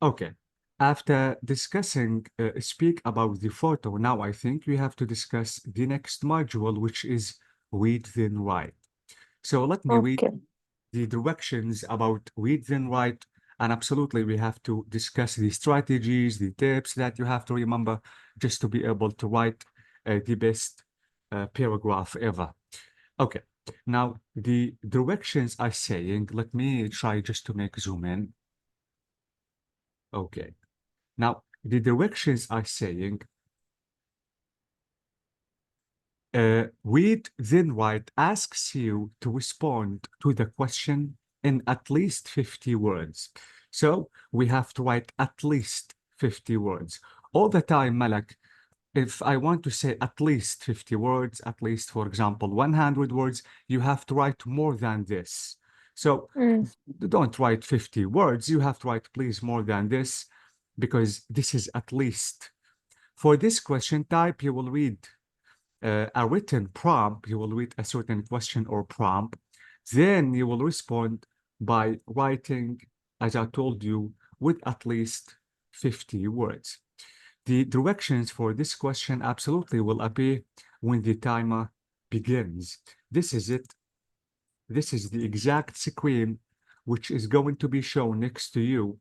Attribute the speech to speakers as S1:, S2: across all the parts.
S1: Okay. After discussing, speak about the photo, now I think we have to discuss the next module, which is read then write. So let me read
S2: Okay.
S1: the directions about read then write, and absolutely we have to discuss the strategies, the tips that you have to remember just to be able to write the best paragraph ever. Okay. Now the directions are saying, let me try just to make zoom in. Okay. Now, the directions are saying, read then write asks you to respond to the question in at least 50 words. So we have to write at least 50 words. All the time, Malak, if I want to say at least 50 words, at least, for example, 100 words, you have to write more than this. So
S2: Mm.
S1: don't write 50 words. You have to write, please, more than this, because this is at least. For this question type, you will read a written prompt. You will read a certain question or prompt. Then you will respond by writing, as I told you, with at least 50 words. The directions for this question absolutely will appear when the timer begins. This is it. This is the exact screen which is going to be shown next to you.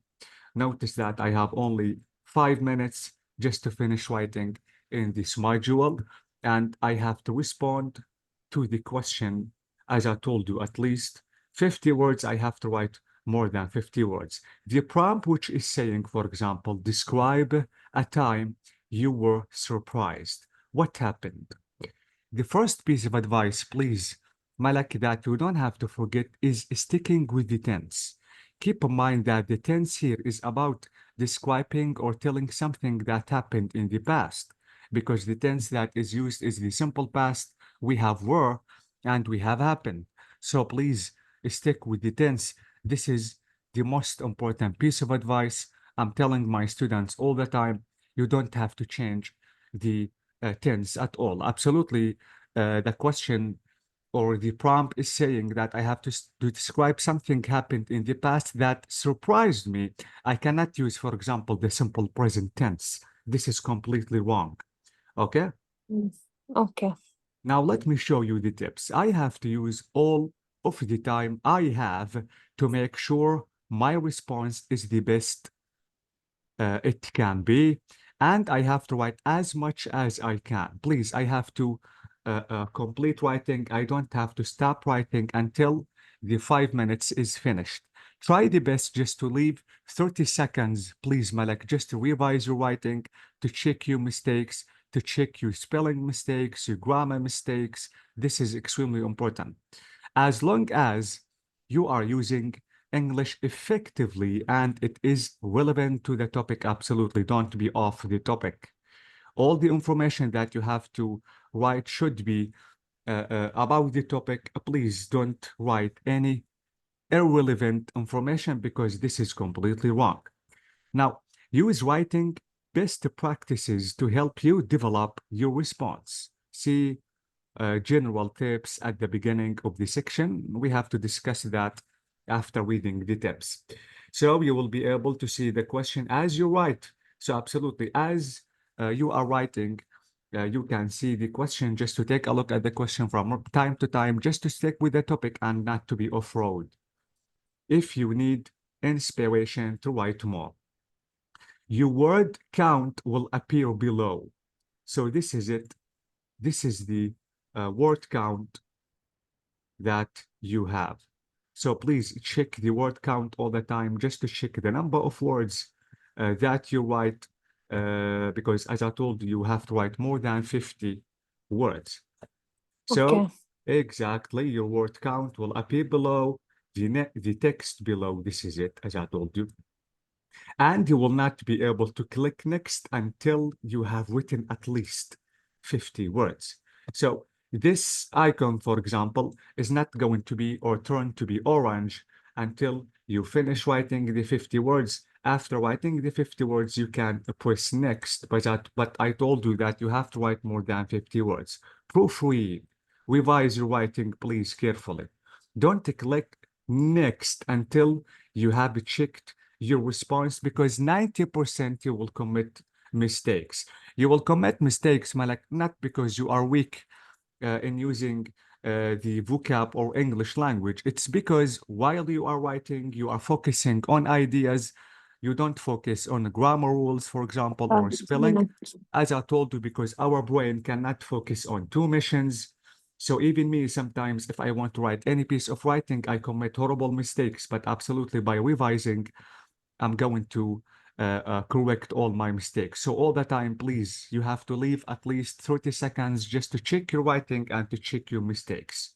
S1: Notice that I have only 5 minutes just to finish writing in this module, and I have to respond to the question, as I told you, at least 50 words. I have to write more than 50 words. The prompt, which is saying, for example, describe a time you were surprised. What happened? The first piece of advice, please, Malak, that you don't have to forget is sticking with the tense. Keep in mind that the tense here is about describing or telling something that happened in the past, because the tense that is used is the simple past. We have were and we have happened. So please stick with the tense. This is the most important piece of advice. I'm telling my students all the time, you don't have to change the tense at all. Absolutely, the question or the prompt is saying that I have to describe something happened in the past that surprised me. I cannot use, for example, the simple present tense. This is completely wrong. Okay?
S2: Mm. Okay.
S1: Now let me show you the tips. I have to use all of the time I have to make sure my response is the best it can be, and I have to write as much as I can. Please, I have to complete writing. I don't have to stop writing until the 5 minutes is finished. Try the best just to leave 30 seconds, please, Malak, just to revise your writing, to check your mistakes, to check your spelling mistakes, your grammar mistakes. This is extremely important. As long as you are using English effectively and it is relevant to the topic, absolutely don't be off the topic. All the information that you have to write should be about the topic. Please don't write any irrelevant information because this is completely wrong. Now, use writing best practices to help you develop your response. See general tips at the beginning of the section. We have to discuss that after reading the tips. So you will be able to see the question as you write. So absolutely, as you are writing, you can see the question just to take a look at the question from time to time, just to stick with the topic and not to be off-road. If you need inspiration to write more, your word count will appear below. So this is it. This is the word count that you have. So please check the word count all the time just to check the number of words that you write, because as I told you, you have to write more than 50 words. So
S2: Okay.
S1: exactly, your word count will appear below, the text below. This is it, as I told you. And you will not be able to click next until you have written at least 50 words. So this icon, for example, is not going to be or turn to be orange until you finish writing the 50 words. After writing the 50 words, you can press next, but I told you that you have to write more than 50 words. Proofread, revise your writing, please, carefully. Don't click next until you have checked your response, because 90% you will commit mistakes. You will commit mistakes, Malak, not because you are weak in using the vocab or English language. It's because while you are writing, you are focusing on ideas. You don't focus on grammar rules, for example, or spelling. As I told you, because our brain cannot focus on two missions. So even me, sometimes if I want to write any piece of writing, I commit horrible mistakes, but absolutely by revising, I'm going to correct all my mistakes. So all the time, please, you have to leave at least 30 seconds just to check your writing and to check your mistakes.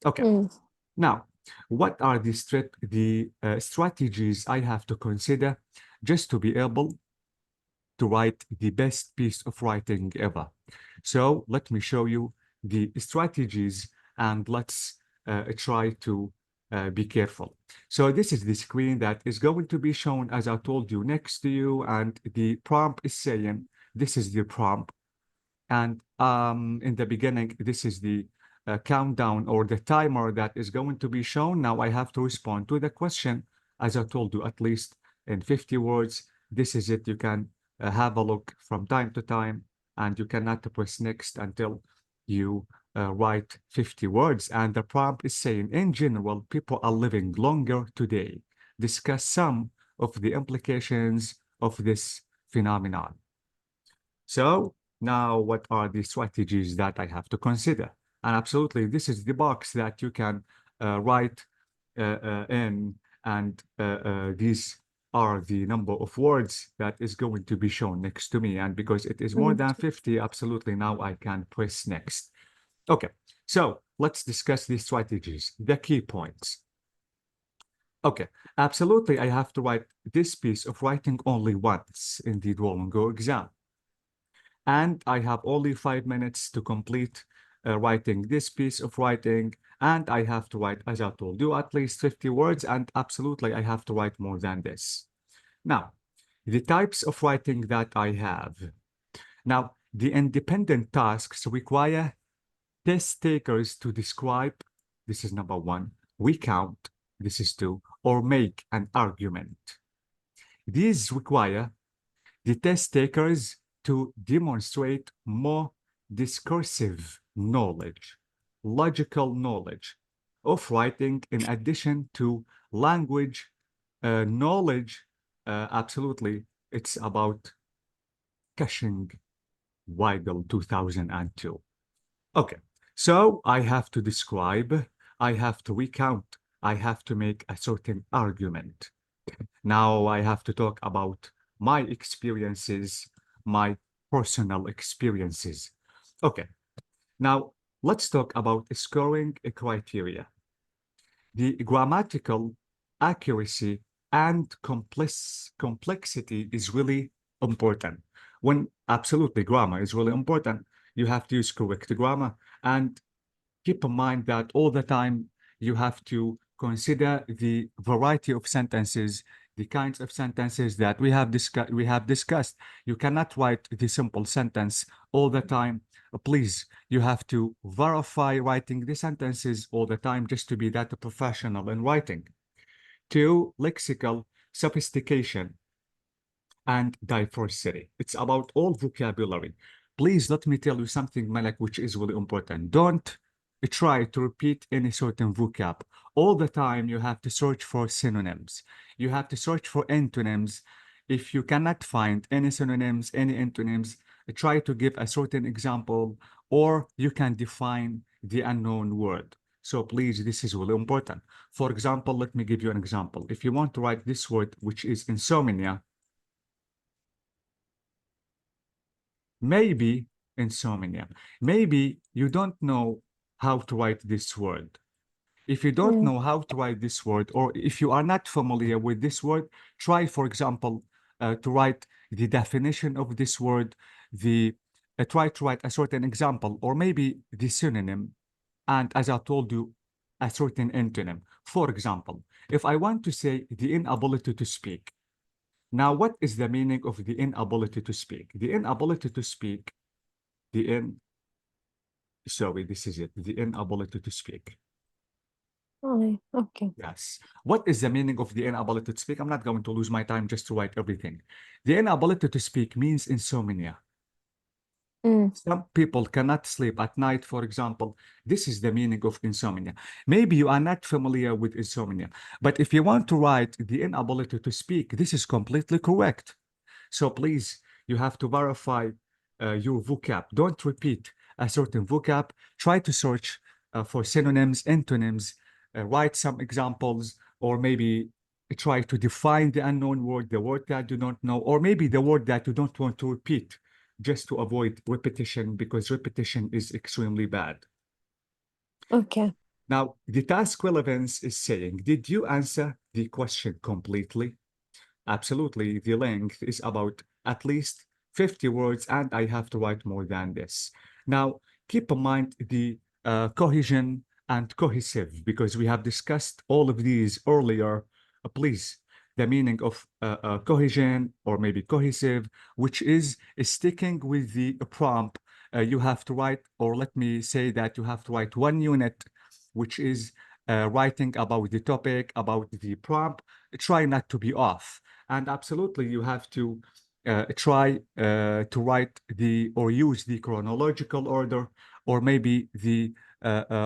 S1: Okay. Now, what are the strategies I have to consider just to be able to write the best piece of writing ever? So let me show you the strategies, and let's try to be careful. So this is the screen that is going to be shown, as I told you, next to you, and the prompt is saying, this is the prompt. And in the beginning, this is the countdown or the timer that is going to be shown. Now I have to respond to the question, as I told you, at least in 50 words. This is it. You can have a look from time to time, and you cannot press next until you write 50 words. And the prompt is saying, in general, people are living longer today. Discuss some of the implications of this phenomenon. So now what are the strategies that I have to consider? And absolutely, this is the box that you can write in, and these are the number of words that is going to be shown next to me. And because it is more than 50, absolutely, now I can press next. Okay, so let's discuss these strategies, the key points. Okay, absolutely, I have to write this piece of writing only once in the Duolingo exam. And I have only 5 minutes to complete writing this piece of writing, and I have to write, as I told you, at least 50 words, and absolutely I have to write more than this. Now, the types of writing that I have. Now, the independent tasks require test takers to describe, this is number 1, recount, this is 2, or make an argument. These require the test takers to demonstrate more discursive knowledge, logical knowledge of writing, in addition to language knowledge. Absolutely, it's about Cushing Weigel 2002. Okay, so I have to describe, I have to recount, I have to make a certain argument. Now I have to talk about my experiences, my personal experiences. Okay, now let's talk about scoring a criteria. The grammatical accuracy and complexity is really important. When absolutely grammar is really important, you have to use correct grammar, and keep in mind that all the time you have to consider the variety of sentences, the kinds of sentences that we have discussed. You cannot write the simple sentence all the time. Please, you have to verify writing the sentences all the time just to be that professional in writing. 2, lexical sophistication and diversity. It's about all vocabulary. Please let me tell you something, Malak, which is really important. Don't try to repeat any certain vocab. All the time, you have to search for synonyms. You have to search for antonyms. If you cannot find any synonyms, any antonyms, try to give a certain example, or you can define the unknown word. So please, this is really important. For example, let me give you an example. If you want to write this word, which is insomnia, maybe insomnia. Maybe you don't know how to write this word. If you don't know how to write this word, or if you are not familiar with this word, try, for example, to write the definition of this word, try to write a certain example, or maybe the synonym, and as I told you, a certain antonym. For example, if I want to say the inability to speak, now, what is the meaning of the inability to speak? The inability to speak, sorry, this is it, the inability to speak.
S2: Okay.
S1: Yes. What is the meaning of the inability to speak? I'm not going to lose my time just to write everything. The inability to speak means insomnia.
S2: Mm.
S1: Some people cannot sleep at night, for example. This is the meaning of insomnia. Maybe you are not familiar with insomnia, but if you want to write the inability to speak, this is completely correct. So please, you have to verify your vocab. Don't repeat a certain vocab. Try to search for synonyms, antonyms, write some examples, or maybe try to define the unknown word, the word that you don't know, or maybe the word that you don't want to repeat, just to avoid repetition, because repetition is extremely bad.
S2: Okay.
S1: Now, the task relevance is saying, did you answer the question completely? Absolutely, the length is about at least 50 words, and I have to write more than this. Now, keep in mind the cohesion and cohesive, because we have discussed all of these earlier. Please, the meaning of cohesion or maybe cohesive, which is sticking with the prompt. You have to write, or let me say that you have to write 1 unit, which is writing about the topic, about the prompt. Try not to be off. And absolutely, you have to try to write or use the chronological order, or maybe the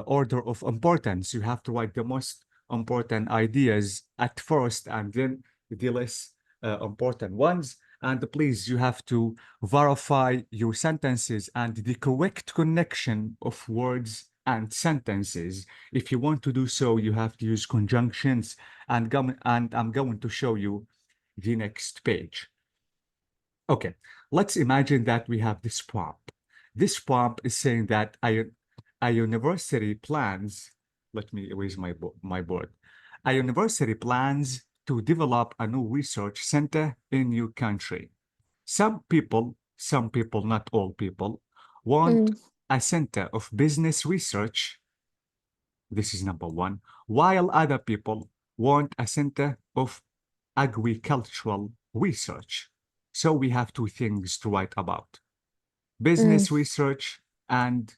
S1: order of importance. You have to write the most important ideas at first, and then the less important ones. And please, you have to verify your sentences and the correct connection of words and sentences. If you want to do so, you have to use conjunctions, and I'm going to show you the next page. Okay, let's imagine that we have this prompt. This prompt is saying that a university plans, let me erase my board. A university plans to develop a new research center in your country. Some people, not all people, want
S2: Mm.
S1: a center of business research. This is number one, while other people want a center of agricultural research. So we have two things to write about:
S2: Mm.
S1: business research and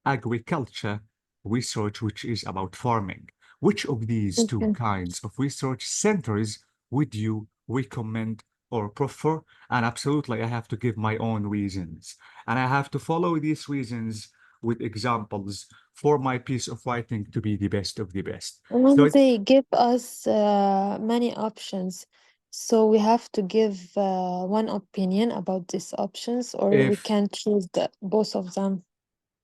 S1: agriculture research, which is about farming. Which of these two
S2: Okay.
S1: kinds of research centers would you recommend or prefer? And absolutely, I have to give my own reasons. And I have to follow these reasons with examples for my piece of writing to be the best of the best. So
S2: And they give us many options. So we have to give one opinion about these options, or we
S1: if
S2: can choose both of them.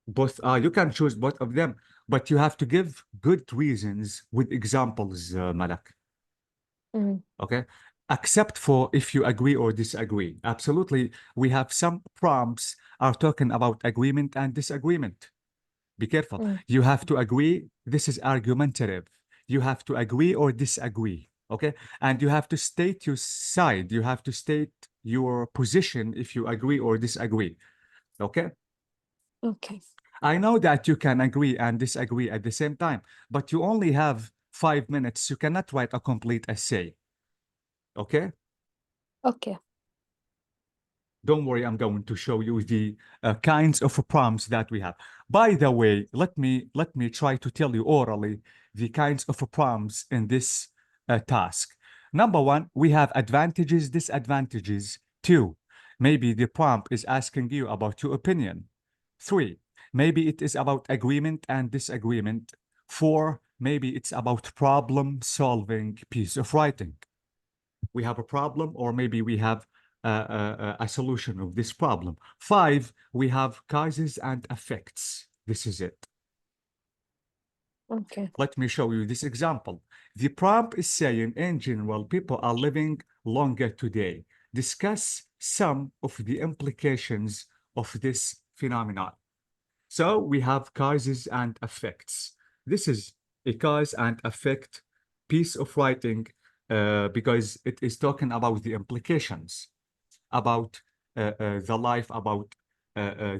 S1: both, you can choose both of them, but you have to give good reasons with examples, Malak.
S2: Mm.
S1: Okay, except for if you agree or disagree. Absolutely, we have some prompts are talking about agreement and disagreement. Be careful.
S2: Mm.
S1: You have to agree. This is argumentative. You have to agree or disagree. Okay, and you have to state your side. You have to state your position if you agree or disagree. Okay,
S2: Okay.
S1: I know that you can agree and disagree at the same time, but you only have 5 minutes. You cannot write a complete essay. Okay?
S2: Okay.
S1: Don't worry, I'm going to show you the kinds of prompts that we have. By the way, let me try to tell you orally the kinds of prompts in this task. Number one, we have advantages, disadvantages. Two, maybe the prompt is asking you about your opinion. Three, maybe it is about agreement and disagreement. Four, maybe it's about problem solving piece of writing. We have a problem, or maybe we have a solution of this problem. Five, we have causes and effects. This is it.
S2: Okay.
S1: Let me show you this example. The prompt is saying, in general, people are living longer today. Discuss some of the implications of this phenomenon. So we have causes and effects. This is a cause and effect piece of writing because it is talking about the implications, about the life, about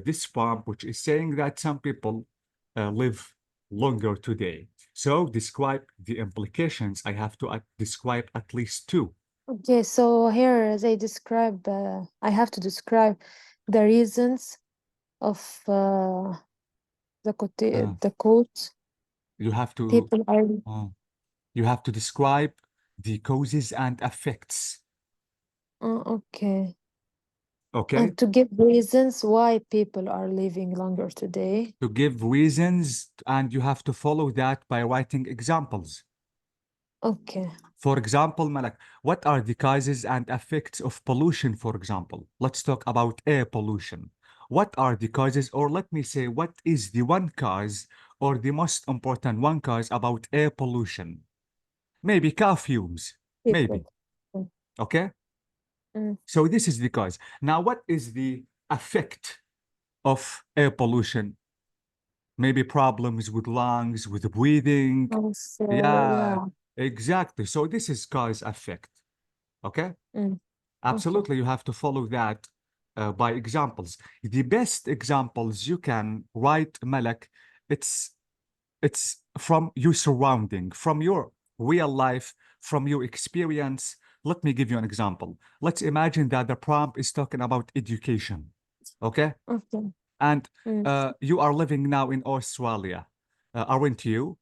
S1: this prompt, which is saying that some people live longer today. So describe the implications. I have to describe at least two.
S2: Okay. So here they describe, I have to describe the reasons of
S1: Uh,
S2: the quote.
S1: You have to
S2: People are
S1: you have to describe the causes and effects.
S2: okay.
S1: Okay?
S2: And to give reasons why people are living longer today.
S1: To give reasons, and you have to follow that by writing examples.
S2: Okay.
S1: For example, Malak, what are the causes and effects of pollution, for example? Let's talk about air pollution. What are the causes, or let me say, what is the one cause or the most important one cause about air pollution? Maybe car fumes, maybe,
S2: People. Mm.
S1: okay?
S2: Mm.
S1: So this is the cause. Now, what is the effect of air pollution? Maybe problems with lungs, with breathing.
S2: Also,
S1: Yeah,
S2: yeah.
S1: exactly. So this is cause effect, okay?
S2: Mm. Okay.
S1: Absolutely, you have to follow that by examples. The best examples you can write, Malak, it's from your surrounding, from your real life, from your experience. Let me give you an example. Let's imagine that the prompt is talking about education, okay?
S2: Okay.
S1: And
S2: Mm.
S1: you are living now in Australia, aren't you?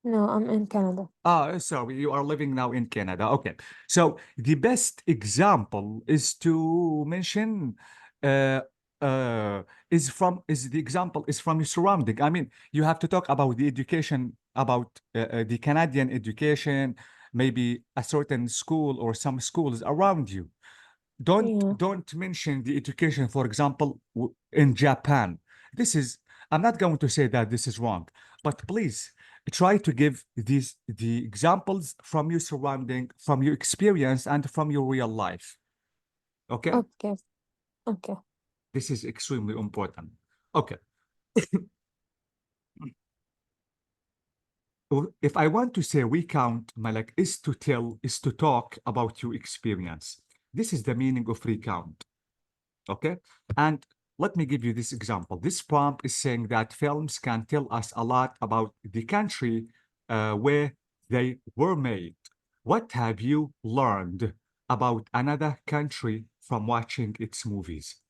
S2: No, I'm in Canada.
S1: Sorry, you are living now in Canada. Okay. So the best example is to mention uh is the example is from your surrounding. I mean, you have to talk about the education, about the Canadian education, maybe a certain school or some schools around you.
S2: Yeah.
S1: Don't mention the education, for example, in Japan. This is, I'm not going to say that this is wrong, but please try to give the examples from your surrounding, from your experience, and from your real life. Okay?
S2: Okay. Okay.
S1: This is extremely important. Okay. If I want to say recount, Malak, is to tell, is to talk about your experience. This is the meaning of recount. Okay. And let me give you this example. This prompt is saying that films can tell us a lot about the country where they were made. What have you learned about another country from watching its movies?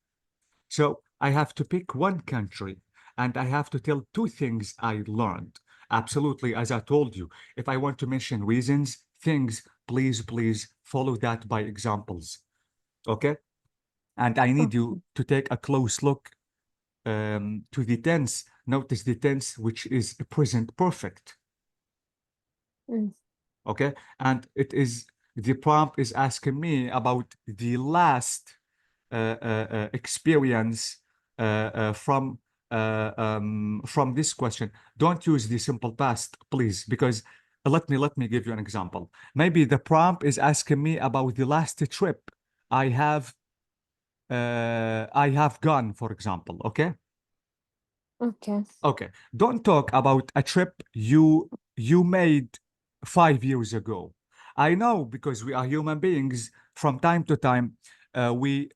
S1: So I have to pick one country and I have to tell two things I learned. Absolutely, as I told you, if I want to mention reasons, things, please follow that by examples. Okay? And I need
S2: Okay.
S1: you to take a close look to the tense. Notice the tense, which is present perfect.
S2: Mm.
S1: Okay. And it is, the prompt is asking me about the last experience from this question. Don't use the simple past, please, because let me give you an example. Maybe the prompt is asking me about the last trip I have I have gone, for example, okay?
S2: Okay.
S1: Okay. Don't talk about a trip you made 5 years ago. I know because we are human beings, from time to time, we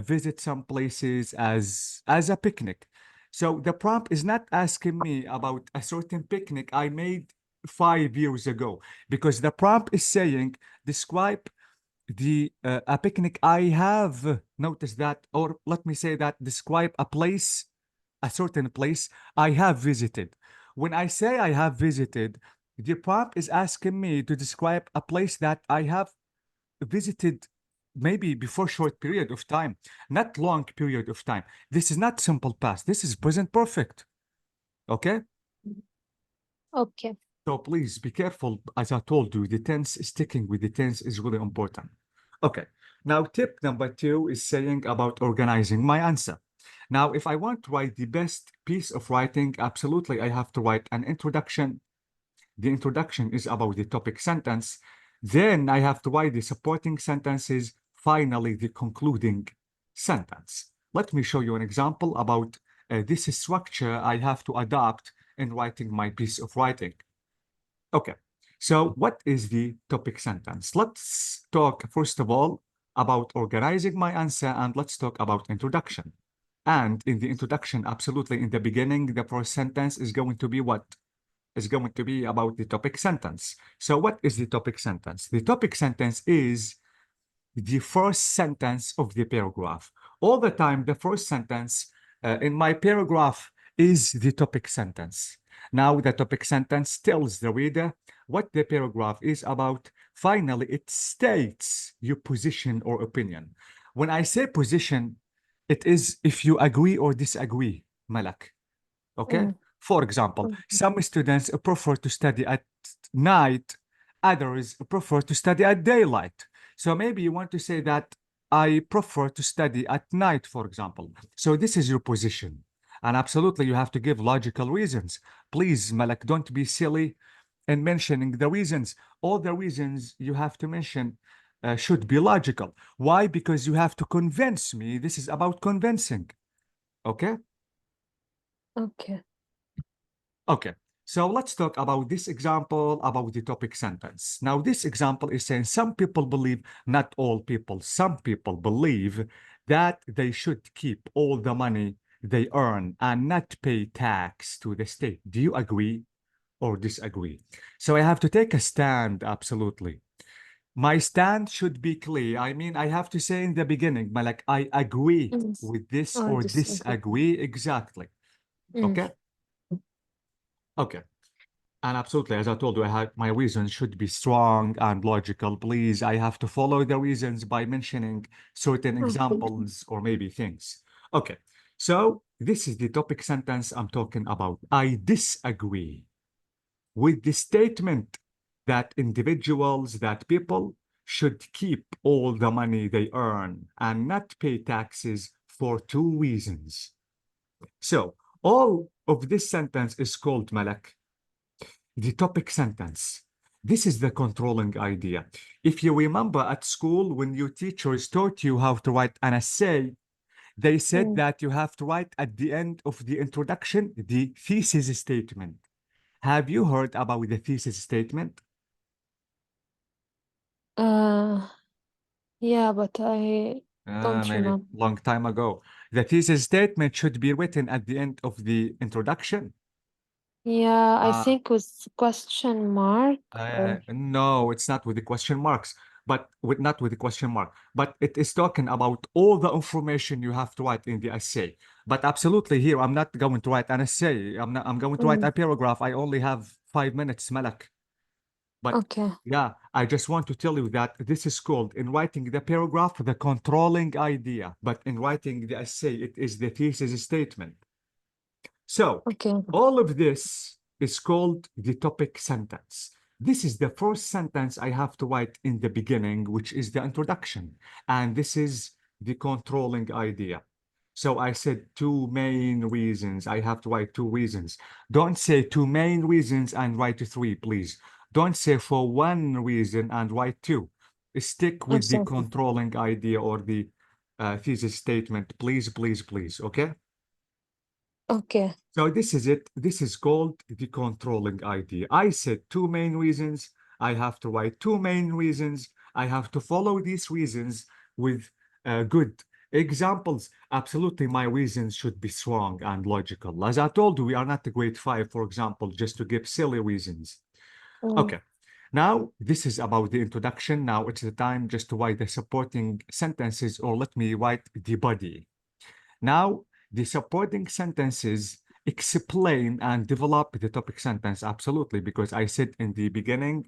S1: visit some places as a picnic. So the prompt is not asking me about a certain picnic I made 5 years ago, because the prompt is saying, describe the a picnic I have. Notice that, or let me say that, describe a place, a certain place I have visited. When I say I have visited, the prompt is asking me to describe a place that I have visited maybe before short period of time, not long period of time. This is not simple past. This is present perfect. Okay?
S2: Okay.
S1: So please be careful. As I told you, the tense, sticking with the tense is really important. Okay. Now, tip number 2 is saying about organizing my answer. Now, if I want to write the best piece of writing, absolutely, I have to write an introduction. The introduction is about the topic sentence. Then I have to write the supporting sentences. Finally, the concluding sentence. Let me show you an example about this structure I have to adopt in writing my piece of writing. Okay, so what is the topic sentence? Let's talk, first of all, about organizing my answer, and let's talk about introduction. And in the introduction, absolutely, in the beginning, the first sentence is going to be what? Is going to be about the topic sentence. So what is the topic sentence? The topic sentence is the first sentence of the paragraph. All the time, the first sentence in my paragraph is the topic sentence. Now the topic sentence tells the reader what the paragraph is about. Finally, it states your position or opinion. When I say position, it is if you agree or disagree, Malak. Okay?
S2: Mm.
S1: For example,
S2: Okay.
S1: some students prefer to study at night, others prefer to study at daylight. So maybe you want to say that I prefer to study at night, for example. So this is your position. And absolutely, you have to give logical reasons. Please, Malak, don't be silly in mentioning the reasons. All the reasons you have to mention should be logical. Why? Because you have to convince me. This is about convincing. Okay?
S2: Okay.
S1: Okay, so let's talk about this example about the topic sentence. Now, this example is saying some people believe, not all people, some people believe that they should keep all the money they earn and not pay tax to the state. Do you agree or disagree? So I have to take a stand, absolutely. My stand should be clear. I mean, I have to say in the beginning, like, I agree
S2: Mm.
S1: with this
S2: Or
S1: or
S2: disagree.
S1: disagree exactly.
S2: Mm.
S1: Okay? Okay. And absolutely, as I told you, my reasons should be strong and logical. Please, I have to follow the reasons by mentioning certain
S2: Okay.
S1: examples or maybe things. Okay, so this is the topic sentence I'm talking about. I disagree with the statement that individuals, that people should keep all the money they earn and not pay taxes for two reasons. So all of this sentence is called Malak the topic sentence. This is the controlling idea. If you remember at school, when your teachers taught you how to write an essay, they said
S2: Mm.
S1: that you have to write at the end of the introduction the thesis statement. Have you heard about the thesis statement?
S2: Uh, yeah, but I don't
S1: Maybe
S2: remember.
S1: long time ago. The thesis statement should be written at the end of the introduction.
S2: Yeah, I
S1: Uh,
S2: think with question mark or
S1: no, it's not with the question marks, but with not with the question mark, but it is talking about all the information you have to write in the essay. But absolutely here, I'm not going to write an essay. I'm going to write
S2: mm.
S1: a paragraph. I only have 5 minutes, Malak. But
S2: Okay.
S1: yeah, I just want to tell you that this is called in writing the paragraph, the controlling idea. But in writing the essay, it is the thesis statement. So
S2: Okay.
S1: all of this is called the topic sentence. This is the first sentence I have to write in the beginning, which is the introduction. And this is the controlling idea. So I said two main reasons. I have to write two reasons. Don't say two main reasons and write three, please. Don't say for one reason and write two. Stick with the
S2: Exactly.
S1: controlling idea or the thesis statement, please, please, please. Okay?
S2: Okay.
S1: So this is it. This is called the controlling idea. I said two main reasons. I have to write two main reasons. I have to follow these reasons with good examples. Absolutely, my reasons should be strong and logical. As I told you, we are not a grade 5, for example, just to give silly reasons.
S2: Mm.
S1: Okay. Now, this is about the introduction. Now it's the time just to write the supporting sentences, or let me write the body. Now, the supporting sentences explain and develop the topic sentence. Absolutely, because I said in the beginning,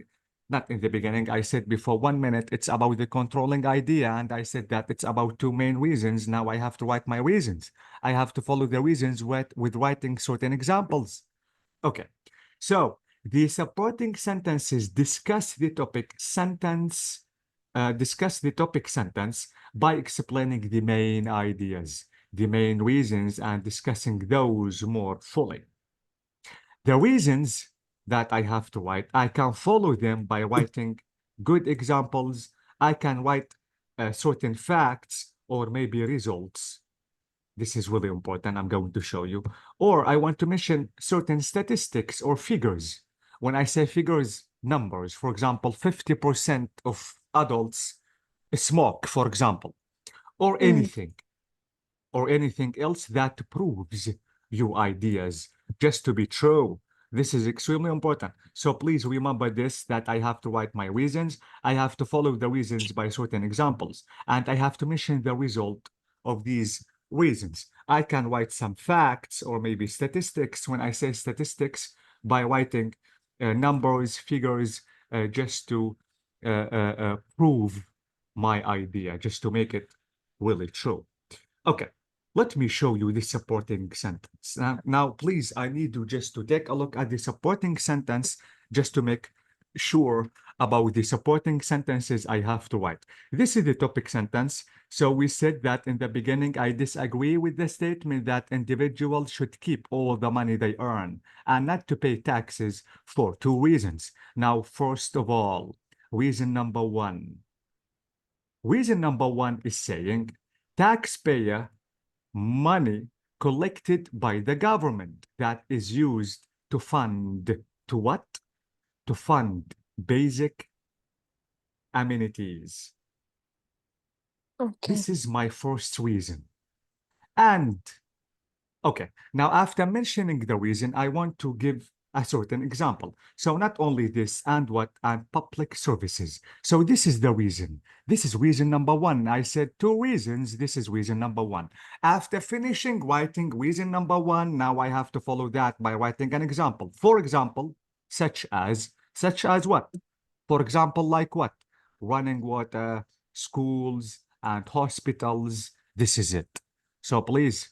S1: not in the beginning, I said before 1 minute, it's about the controlling idea. And I said that it's about two main reasons. Now I have to write my reasons. I have to follow the reasons with writing certain examples. Okay, so the supporting sentences discuss the topic sentence, discuss the topic sentence by explaining the main ideas, the main reasons, and discussing those more fully. The reasons that I have to write, I can follow them by writing good examples. I can write certain facts or maybe results. This is really important. I'm going to show you. Or I want to mention certain statistics or figures. When I say figures, numbers, for example, 50% of adults smoke, for example, or
S2: Mm.
S1: anything or anything else that proves your ideas just to be true. This is extremely important. So please remember this, that I have to write my reasons. I have to follow the reasons by certain examples, and I have to mention the result of these reasons. I can write some facts or maybe statistics. When I say statistics, by writing numbers, figures, just to prove my idea, just to make it really true. Okay, let me show you the supporting sentence. Now, please, I need you just to take a look at the supporting sentence just to make sure about the supporting sentences I have to write. This is the topic sentence. So we said that in the beginning, I disagree with the statement that individuals should keep all the money they earn and not to pay taxes for two reasons. Now, first of all, reason number one. Reason number one is saying taxpayer money collected by the government that is used to fund, to what? To fund basic amenities.
S2: Okay.
S1: This is my first reason. And, okay, now after mentioning the reason, I want to give a certain example. So not only this and what and public services. So this is the reason. This is reason number one. I said two reasons. This is reason number one. After finishing writing reason number one, now I have to follow that by writing an example. For example, such as what? For example, like what? Running water, schools, and hospitals. This is it. So please,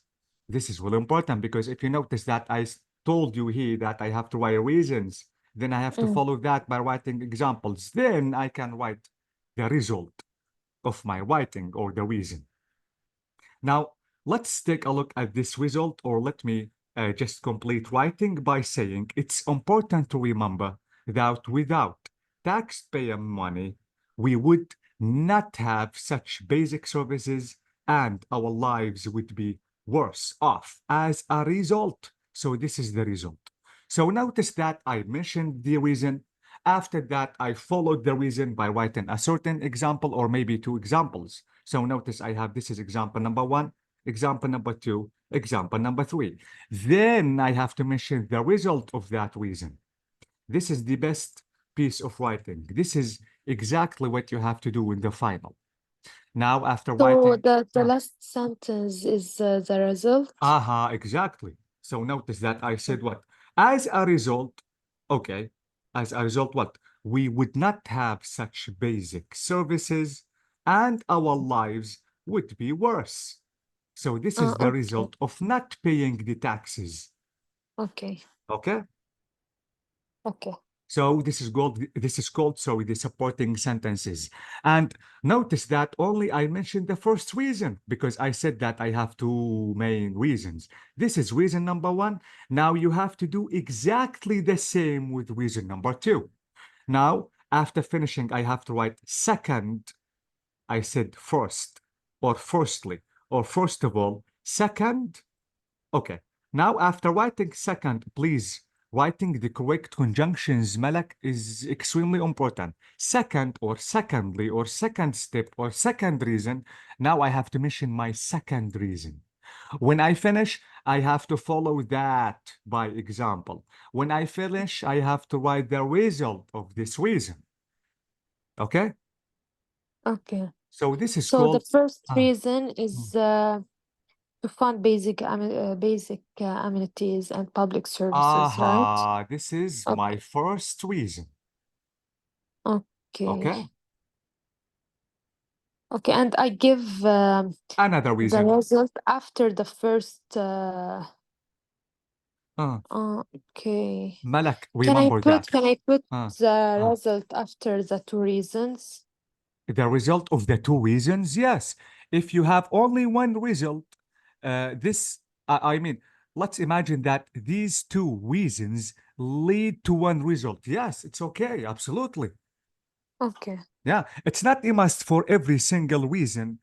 S1: this is really important because if you notice that I told you here that I have to write reasons, then I have to follow that by writing examples. Then I can write the result of my writing or the reason. Now, let's take a look at this result, or let me just complete writing by saying it's important to remember that without taxpayer money, we would not have such basic services and our lives would be worse off as a result. So this is the result. So notice that I mentioned the reason. After that, I followed the reason by writing a certain example or maybe two examples. So notice I have, this is example number one, example number two, example number three. Then I have to mention the result of that reason. This is the best piece of writing. This is exactly what you have to do in the final. Now, after
S2: So
S1: writing,
S2: the last sentence is the result.
S1: exactly. So notice that I said what? As a result, okay, as a result, what? We would not have such basic services and our lives would be worse. So this is the
S2: Okay.
S1: result of not paying the taxes.
S2: Okay.
S1: Okay?
S2: Okay.
S1: So this is called sorry, the supporting sentences. And notice that only I mentioned the first reason because I said that I have two main reasons. This is reason number one. Now you have to do exactly the same with reason number two. Now, after finishing, I have to write second. I said first, or firstly, or first of all, second. Okay. Now, after writing second, please, writing the correct conjunctions, Malak, is extremely important. Second, or secondly, or second step, or second reason. Now I have to mention my second reason. When I finish, I have to follow that by example. When I finish, I have to write the result of this reason. Okay?
S2: Okay.
S1: So this is
S2: So the
S1: called
S2: first
S1: uh,
S2: reason is to fund basic amenities and public services, right?
S1: this is my
S2: Okay.
S1: first reason.
S2: Okay.
S1: Okay?
S2: Okay. And I give
S1: Another
S2: the
S1: reason.
S2: result after the first.
S1: Uh,
S2: Okay.
S1: Malak, remember that.
S2: Can I put
S1: Uh,
S2: the
S1: uh,
S2: result after the two reasons?
S1: the result of the two reasons, yes. If you have only one result, I mean, let's imagine that these two reasons lead to one result. Yes, it's okay, absolutely.
S2: Okay.
S1: Yeah, it's not a must for every single reason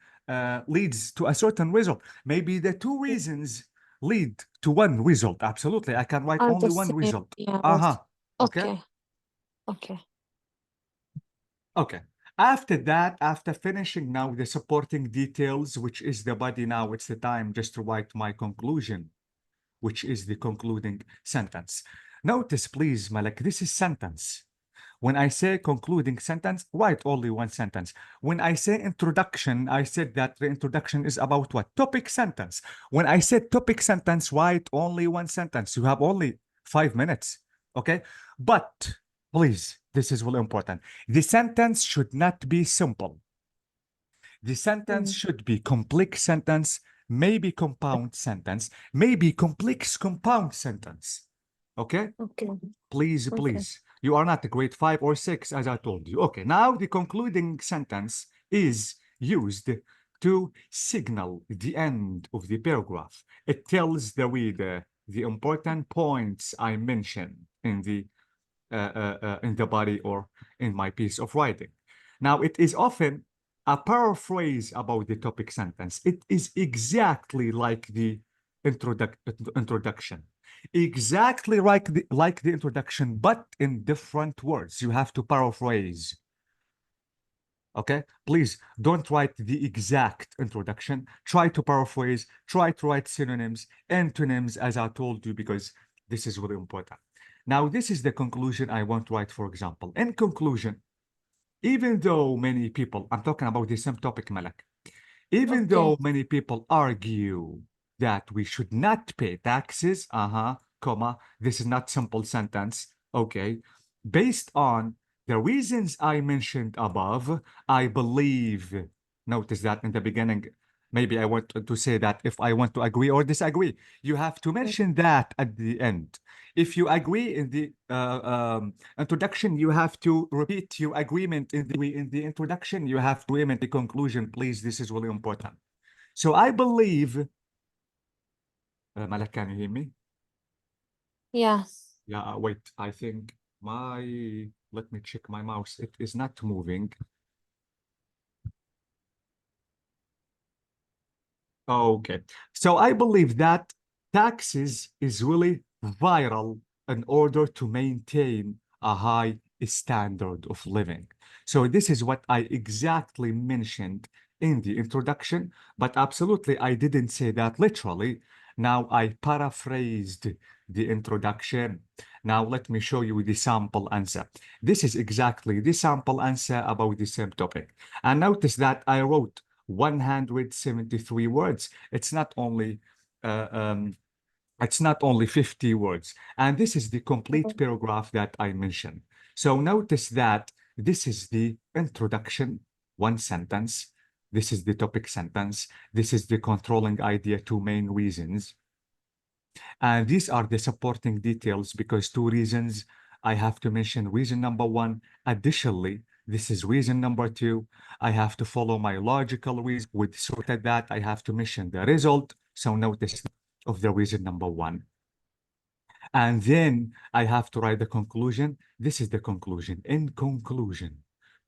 S1: leads to a certain result. Maybe the two reasons lead to one result. Absolutely, I can write
S2: Are
S1: only
S2: the
S1: one
S2: same.
S1: result.
S2: Yes.
S1: Okay.
S2: Okay. Okay.
S1: Okay. After that, after finishing now the supporting details, which is the body now, it's the time just to write my conclusion, which is the concluding sentence. Notice, please, Malak, this is sentence. When I say concluding sentence, write only one sentence. When I say introduction, I said that the introduction is about what? Topic sentence. When I said topic sentence, write only one sentence. You have only 5 minutes. Okay? But please, this is really important. The sentence should not be simple. The sentence should be complex sentence, maybe compound sentence, maybe complex compound sentence. Okay?
S2: Okay.
S1: Please,
S2: Okay.
S1: please. You are not a grade 5 or 6, as I told you. Okay, now the concluding sentence is used to signal the end of the paragraph. It tells the reader the important points I mentioned in the body or in my piece of writing. Now, it is often a paraphrase about the topic sentence. It is exactly like the introduction. Exactly like the introduction, but in different words. You have to paraphrase. Okay? Please don't write the exact introduction. Try to paraphrase, try to write synonyms, antonyms, as I told you, because this is really important. Now, this is the conclusion I want to write, for example. In conclusion, even though many people, I'm talking about the same topic, Malak, even
S2: Okay.
S1: though many people argue that we should not pay taxes, comma, this is not simple sentence, okay, based on the reasons I mentioned above, I believe, notice that in the beginning, maybe I want to say that if I want to agree or disagree, you have to mention that at the end. If you agree in the introduction, you have to repeat your agreement in the introduction. You have to aim at the conclusion, please. This is really important. So I believe, Malak, can you hear me?
S2: Yeah.
S1: Yeah, wait, I think let me check my mouse. It is not moving. Okay. So I believe that taxes is really vital in order to maintain a high standard of living. So this is what I exactly mentioned in the introduction, but absolutely I didn't say that literally. Now I paraphrased the introduction. Now let me show you the sample answer. This is exactly the sample answer about the same topic. And notice that I wrote 173 words. Uh, um, it's not only 50 words. And this is the complete paragraph that I mentioned. So notice that this is the introduction, one sentence. This is the topic sentence. This is the controlling idea, two main reasons. And these are the supporting details because two reasons. I have to mention reason number one. Additionally, this is reason number two. I have to follow my logical reason. With sorted that, I have to mention the result. So notice of the reason number one. And then I have to write the conclusion. This is the conclusion. In conclusion,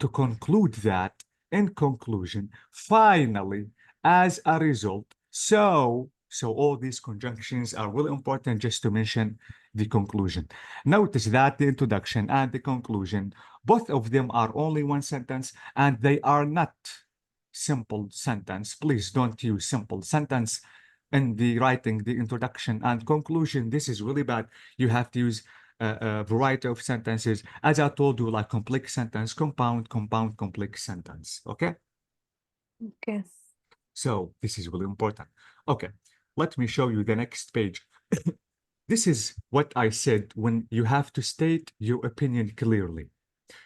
S1: to conclude that, in conclusion, finally, as a result, so all these conjunctions are really important just to mention the conclusion. Notice that the introduction and the conclusion, both of them are only one sentence and they are not simple sentence. Please don't use simple sentence in the writing, the introduction and conclusion. This is really bad. You have to use a variety of sentences. As I told you, like complex sentence, compound, complex sentence. Okay?
S2: Okay.
S1: So this is really important. Okay, let me show you the next page. This is what I said when you have to state your opinion clearly.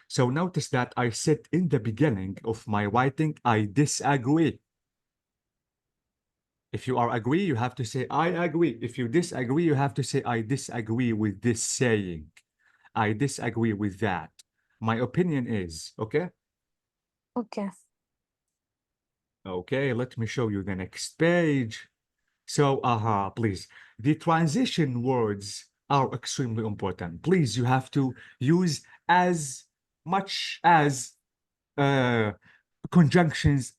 S1: So notice that I said in the beginning of my writing, I disagree. If you are agree, you have to say, I agree. If you disagree, you have to say, I disagree with this saying. I disagree with that. My opinion is, okay?
S2: Okay.
S1: Okay, let me show you the next page. So, please. The transition words are extremely important. Please, you have to use as much as conjunctions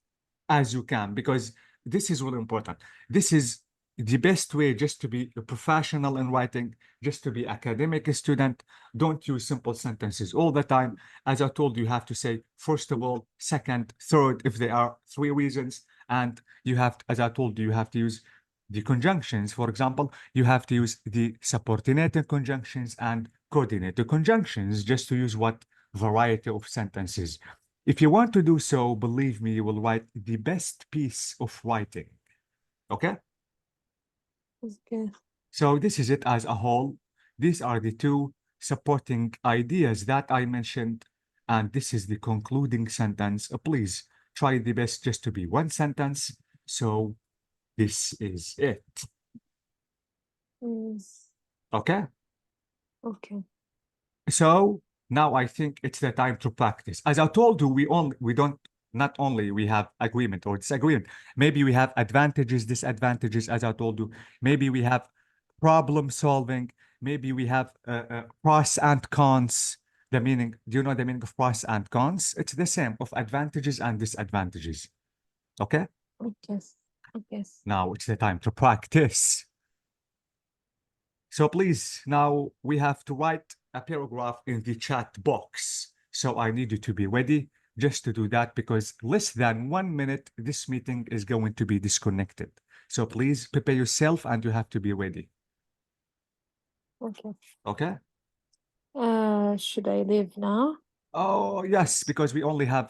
S1: as you can, because this is really important. This is the best way just to be a professional in writing, just to be academic student. Don't use simple sentences all the time. As I told you, you have to say, first of all, second, third, if there are three reasons. And you have, as I told you, you have to use the conjunctions. For example, you have to use the subordinated conjunctions and coordinated conjunctions just to use what variety of sentences. If you want to do so, believe me, you will write the best piece of writing. Okay?
S2: Okay.
S1: So this is it as a whole. These are the two supporting ideas that I mentioned, and this is the concluding sentence. Please try the best just to be one sentence. So this is it. Okay?
S2: Okay.
S1: So now I think it's the time to practice. As I told you, not only we have agreement or disagreement, maybe we have advantages, disadvantages, as I told you. Maybe we have problem solving. Maybe we have pros and cons. The meaning, do you know the meaning of pros and cons? It's the same of advantages and disadvantages. Okay?
S2: Okay. Okay.
S1: Now it's the time to practice. So please, now we have to write a paragraph in the chat box. So I need you to be ready just to do that, because less than 1 minute, this meeting is going to be disconnected. So please prepare yourself and you have to be ready.
S2: Okay.
S1: Okay?
S2: Should I leave now?
S1: Oh, yes, because we only have